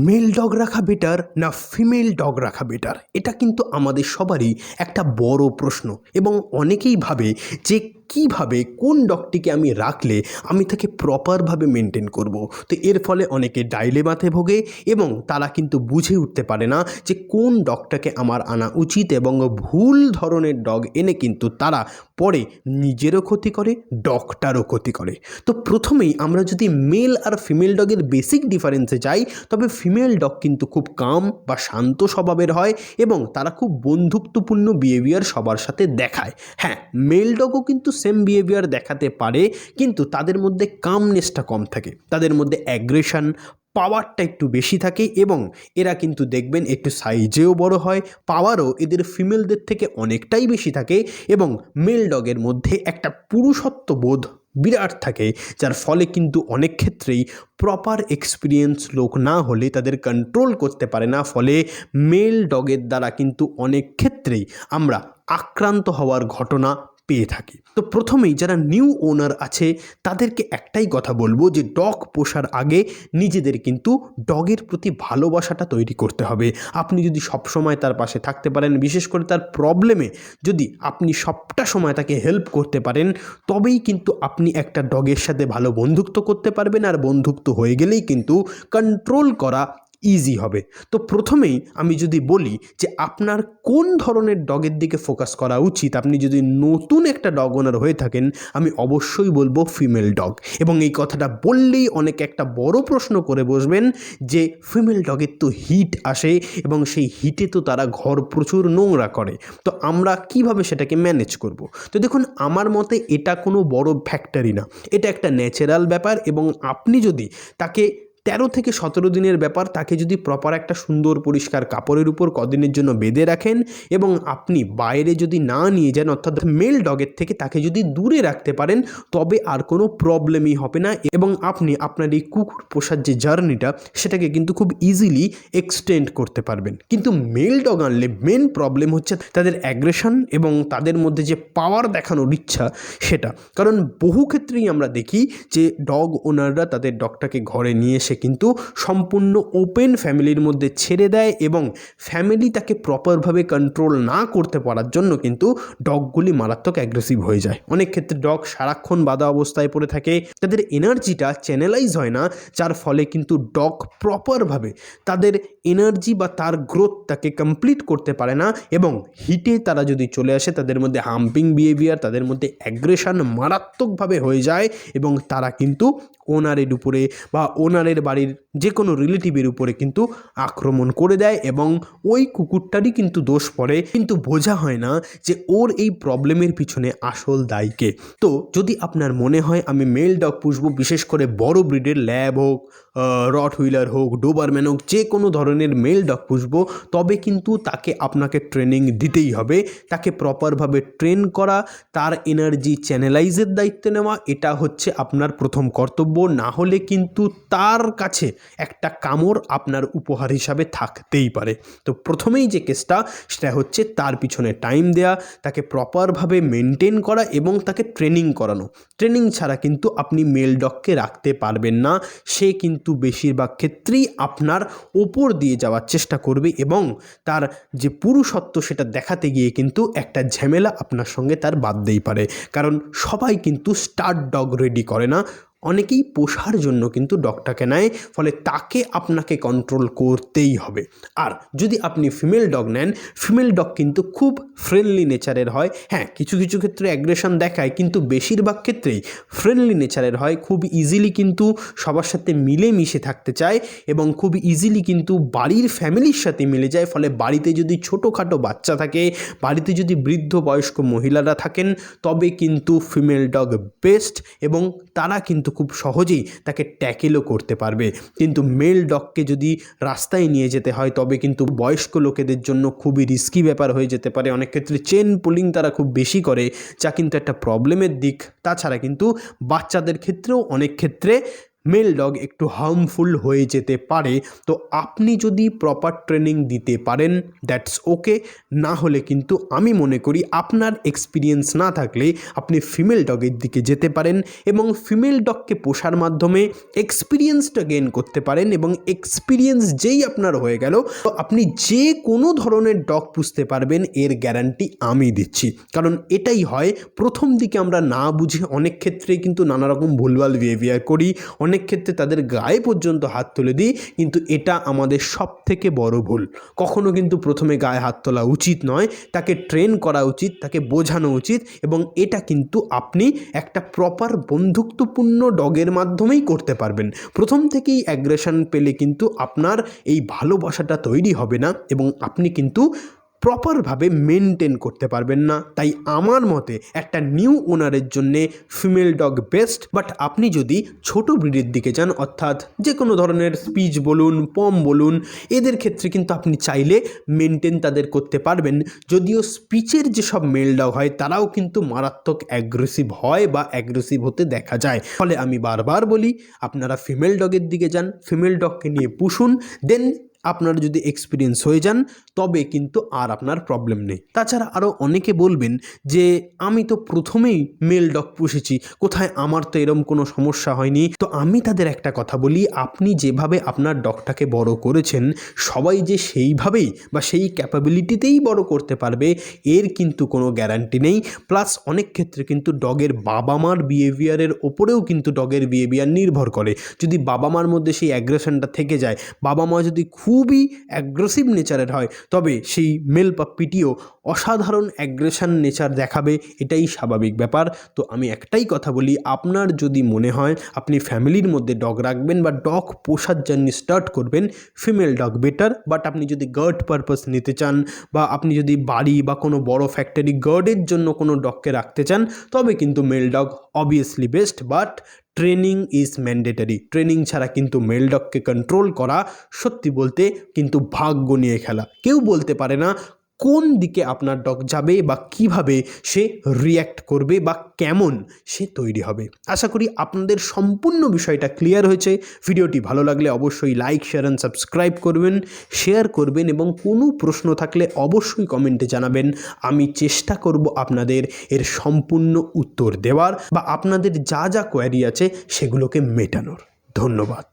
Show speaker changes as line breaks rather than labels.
Mail dog রাখা better না female dog রাখা বেটার, এটা কিন্তু আমাদের সবারই একটা বড় প্রশ্ন। এবং অনেকেই ভাবে যে কিভাবে কোন ডগটিকে আমি রাখলে আমি তাকে প্রপারভাবে মেনটেন করব। তো এর ফলে অনেকে ডাইলেমাতে ভোগে এবং তারা কিন্তু বুঝে উঠতে পারে না যে কোন ডগটাকে আমার আনা উচিত, এবং ভুল ধরনের ডগ এনে কিন্তু তারা পরে নিজেরও ক্ষতি করে, ডগটারও ক্ষতি করে। তো প্রথমেই আমরা যদি মেল আর ফিমেল ডগের বেসিক ডিফারেন্সে যাই, তবে ফিমেল ডগ কিন্তু খুব কাম বা শান্ত স্বভাবের হয় এবং তারা খুব বন্ধুত্বপূর্ণ বিহেভিয়ার সবার সাথে দেখায়। হ্যাঁ, মেল ডগও কিন্তু সেম বিহেভিয়ার দেখাতে পারে, কিন্তু তাদের মধ্যে কামনেসটা কম থাকে, তাদের মধ্যে অ্যাগ্রেশন পাওয়ারটা একটু বেশি থাকে এবং এরা কিন্তু দেখবেন একটু সাইজেও বড় হয়, পাওয়ারও এদের ফিমেলদের থেকে অনেকটাই বেশি থাকে এবং মেল ডগের মধ্যে একটা পুরুষত্ব বোধ বিরাট থাকে, যার ফলে কিন্তু অনেক ক্ষেত্রেই প্রপার এক্সপিরিয়েন্স লোক না হলে তাদের কন্ট্রোল করতে পারে না, ফলে মেল ডগের দ্বারা কিন্তু অনেক ক্ষেত্রেই আমরা আক্রান্ত হওয়ার ঘটনা পেয়ে থাকি। তো প্রথমেই যারা নিউ ওনার আছে তাদেরকে একটাই কথা বলবো যে ডগ পোষার আগে নিজেদের কিন্তু ডগের প্রতি ভালোবাসাটা তৈরি করতে হবে। আপনি যদি সবসময় তার পাশে থাকতে পারেন, বিশেষ করে তার প্রবলেমে যদি আপনি সবটা সময় তাকে হেল্প করতে পারেন, তবেই কিন্তু আপনি একটা ডগের সাথে ভালো বন্ধুত্ব করতে পারবেন, আর বন্ধুত্ব হয়ে গেলেই কিন্তু কন্ট্রোল করা ইজি হবে। তো প্রথমেই আমি যদি বলি যে আপনার কোন ধরনের ডগের দিকে ফোকাস করা উচিত, আপনি যদি নতুন একটা ডগ ওনার হয়ে থাকেন, আমি অবশ্যই বলবো ফিমেল ডগ। এবং এই কথাটা বললেই অনেকে একটা বড় প্রশ্ন করে বসবেন যে ফিমেল ডগের তো হিট আসে এবং সেই হিটে তো তারা ঘর প্রচুর নোংরা করে, তো আমরা কিভাবে সেটাকে ম্যানেজ করব। তো দেখুন, আমার মতে এটা কোনো বড় ফ্যাক্টরি না, এটা একটা ন্যাচারাল ব্যাপার। এবং আপনি যদি তাকে 13 থেকে 17 দিনের ব্যাপার, তাকে যদি প্রপার একটা সুন্দর পরিষ্কার কাপড়ের উপর কদিনের জন্য বেঁধে রাখেন এবং আপনি বাইরে যদি না নিয়ে যান, অর্থাৎ মেল ডগের থেকে তাকে যদি দূরে রাখতে পারেন, তবে আর কোনো প্রবলেমই হবে না এবং আপনি আপনার এই কুকুর পোষার যে জার্নিটা সেটাকে কিন্তু খুব ইজিলি এক্সটেন্ড করতে পারবেন। কিন্তু মেল ডগ আনলে মেন প্রবলেম হচ্ছে তাদের অ্যাগ্রেশন এবং তাদের মধ্যে যে পাওয়ার দেখানোর ইচ্ছা সেটা। কারণ বহু ক্ষেত্রেই আমরা দেখি যে ডগ ওনাররা তাদের ডগটাকে ঘরে নিয়ে এসে কিন্তু সম্পূর্ণ ওপেন ফ্যামিলির মধ্যে ছেড়ে দেয় এবং ফ্যামিলি তাকে প্রপারভাবে কন্ট্রোল না করতে পারার জন্য কিন্তু ডগগুলি মারাত্মক অ্যাগ্রেসিভ হয়ে যায়। অনেক ক্ষেত্রে ডগ সারাক্ষণ বাঁধা অবস্থায় পড়ে থাকে, তাদের এনার্জিটা চ্যানেলাইজ হয় না, যার ফলে কিন্তু ডগ প্রপারভাবে তাদের এনার্জি বা তার গ্রোথটাকে কমপ্লিট করতে পারে না এবং হিটে তারা যদি চলে আসে, তাদের মধ্যে হাম্পিং বিহেভিয়ার, তাদের মধ্যে অ্যাগ্রেশন মারাত্মকভাবে হয়ে যায় এবং তারা কিন্তু ওনারের উপরে বা ওনারের বাড়ির যে কোনো রিলেটিভের উপরে কিন্তু আক্রমণ করে দেয় এবং ওই কুকুরটারই কিন্তু দোষ পড়ে, কিন্তু বোঝা হয় না যে ওর এই প্রবলেমের পিছনে আসল দায়ীকে। তো যদি আপনার মনে হয় আমি মেল ডগ পুষবো, বিশেষ করে বড় ব্রিডের ল্যাব হোক, রট হুইলার হোক, ডোবারম্যান হোক, যে কোনো ধরনের মেল ডগ পুষবো, তবে কিন্তু তাকে আপনাকে ট্রেনিং দিতেই হবে। তাকে প্রপারভাবে ট্রেন করা, তার এনার্জি চ্যানেলাইজের দায়িত্ব নেওয়া, এটা হচ্ছে আপনার প্রথম কর্তব্য। না হলে কিন্তু তার কাছে একটা কামড় আপনার উপহার হিসাবে থাকতেই পারে। তো প্রথমেই যে কেসটা সেটা হচ্ছে তার পিছনে টাইম দেয়া, তাকে প্রপারভাবে মেনটেন করা এবং তাকে ট্রেনিং করানো। ট্রেনিং ছাড়া কিন্তু আপনি মেল ডগকে রাখতে পারবেন না, সে কিন্তু বেশিরভাগ ক্ষেত্রেই আপনার ওপর দিয়ে যাওয়ার চেষ্টা করবে এবং তার যে পুরুষত্ব সেটা দেখাতে গিয়ে কিন্তু একটা ঝামেলা আপনার সঙ্গে তার বাঁধতেই পারে। কারণ সবাই কিন্তু স্টার্ট ডগ রেডি করে না, অনেকেই পোষার জন্য কিন্তু ডগটাকে নেয়, ফলে তাকে আপনাকে কন্ট্রোল করতেই হবে। আর যদি আপনি ফিমেল ডগ নেন, ফিমেল ডগ কিন্তু খুব ফ্রেন্ডলি নেচারের হয়। হ্যাঁ, কিছু কিছু ক্ষেত্রে অ্যাগ্রেশন দেখায়, কিন্তু বেশিরভাগ ক্ষেত্রেই ফ্রেন্ডলি নেচারের হয়, খুব ইজিলি কিন্তু সবার সাথে মিলেমিশে থাকতে চায় এবং খুব ইজিলি কিন্তু বাড়ির ফ্যামিলির সাথে মিলে যায়। ফলে বাড়িতে যদি ছোটোখাটো বাচ্চা থাকে, বাড়িতে যদি বৃদ্ধ বয়স্ক মহিলারা থাকেন, তবে কিন্তু ফিমেল ডগ বেস্ট এবং তারা কিন্তু খুব সহজেই তাকে ট্যাকেলও করতে পারবে। কিন্তু মেল ডগকে যদি রাস্তায় নিয়ে যেতে হয়, তবে কিন্তু বয়স্ক লোকেদের জন্য খুবই রিস্কি ব্যাপার হয়ে যেতে পারে। অনেক ক্ষেত্রে চেন পুলিং তারা খুব বেশি করে, যা কিন্তু একটা প্রবলেমের দিক। তাছাড়া কিন্তু বাচ্চাদের ক্ষেত্রেও অনেক ক্ষেত্রে মেল ডগ একটু হার্মফুল হয়ে যেতে পারে। তো আপনি যদি প্রপার ট্রেনিং দিতে পারেন দ্যাটস ওকে, না হলে কিন্তু আমি মনে করি আপনার এক্সপিরিয়েন্স না থাকলে আপনি ফিমেল ডগের দিকে যেতে পারেন এবং ফিমেল ডগকে পোষার মাধ্যমে এক্সপিরিয়েন্সটা গেইন করতে পারেন এবং এক্সপিরিয়েন্স যেই আপনার হয়ে গেল তো আপনি যে কোনো ধরনের ডগ পুষতে পারবেন, এর গ্যারান্টি আমি দিচ্ছি। কারণ এটাই হয়, প্রথম দিকে আমরা না বুঝে অনেক ক্ষেত্রেই কিন্তু নানা রকম ভুলভাল বিহেভিয়ার করি, অনেক ক্ষেত্রে তাদের গায়ে পর্যন্ত হাত তুলে দিই, কিন্তু এটা আমাদের সব থেকে বড় ভুল। কখনো কিন্তু প্রথমে গায়ে হাত তোলা উচিত নয়, তাকে ট্রেন করা উচিত, তাকে বোঝানো উচিত এবং এটা কিন্তু আপনি একটা প্রপার বন্ধুত্বপূর্ণ ডগের মাধ্যমেই করতে পারবেন। প্রথম থেকেই অ্যাগ্রেশন পেলে কিন্তু আপনার এই ভালোবাসাটা তৈরি হবে না এবং আপনি কিন্তু প্রপারভাবে মেনটেন করতে পারবেন না। তাই আমার মতে একটা নিউ ওনারের জন্যে ফিমেল ডগ বেস্ট। বাট আপনি যদি ছোট ব্রিডের দিকে যান, অর্থাৎ যে কোনো ধরনের স্পিচ বলুন, পম বলুন, এদের ক্ষেত্রে কিন্তু আপনি চাইলে মেনটেন তাদের করতে পারবেন। যদিও স্পিচের যেসব মেল ডগ হয় তারাও কিন্তু মারাত্মক অ্যাগ্রেসিভ হয় বা অ্যাগ্রেসিভ হতে দেখা যায়। ফলে আমি বারবার বলি আপনারা ফিমেল ডগের দিকে যান, ফিমেল ডগকে নিয়ে পুষুন, দেন আপনার যদি এক্সপিরিয়েন্স হয়ে যান তবে কিন্তু আর আপনার প্রবলেম নেই। তাছাড়া আরও অনেকে বলবেন যে আমি তো প্রথমেই মেল ডগ পুষেছি, কোথায় আমার তো এরম কোনো সমস্যা হয়নি। তো আমি তাদের একটা কথা বলি, আপনি যেভাবে আপনার ডগটাকে বড় করেছেন সবাই যে সেইভাবেই বা সেই ক্যাপাবিলিটিতেই বড় করতে পারবে এর কিন্তু কোনো গ্যারান্টি নেই। প্লাস অনেক ক্ষেত্রে কিন্তু ডগের বাবা মার বিহেভিয়ারের ওপরেও কিন্তু ডগের বিহেভিয়ার নির্ভর করে। যদি বাবা মার মধ্যে সেই অ্যাগ্রেশনটা থেকে যায়, বাবা মা যদি খুবই অ্যাগ্রেসিভ নেচারের হয়, তবে সেই মেল পাপ্পিটিও অসাধারণ অ্যাগ্রেশন নেচার দেখাবে, এটাই স্বাভাবিক ব্যাপার। তো আমি একটাই কথা বলি, আপনার যদি মনে হয় আপনি ফ্যামিলির মধ্যে ডগ রাখবেন বা ডগ পোষার জার্নি স্টার্ট করবেন, ফিমেল ডগ বেটার। বাট আপনি যদি গার্ড পারপাস নিতে চান বা আপনি যদি বাড়ি বা কোনো বড় ফ্যাক্টরি গার্ডের জন্য কোনো ডগকে রাখতে চান, তবে কিন্তু male dog obviously best. But training is mandatory. Training ছাড়া কিন্তু মেল ডগকে কন্ট্রোল করা সত্যি বলতে কিন্তু ভাগ্য নিয়ে খেলা। কেউ বলতে পারে না কোন দিকে আপনার ডগ যাবে বা কিভাবে সে রিয়্যাক্ট করবে বা কেমন সে তৈরি হবে। আশা করি আপনাদের সম্পূর্ণ বিষয়টা ক্লিয়ার হয়েছে। ভিডিওটি ভালো লাগলে অবশ্যই লাইক, শেয়ার অ্যান্ড সাবস্ক্রাইব করবেন, শেয়ার করবেন এবং কোনো প্রশ্ন থাকলে অবশ্যই কমেন্টে জানাবেন। আমি চেষ্টা করব আপনাদের এর সম্পূর্ণ উত্তর দেওয়ার বা আপনাদের যা যা কোয়ারি আছে সেগুলোকে মেটানোর। ধন্যবাদ।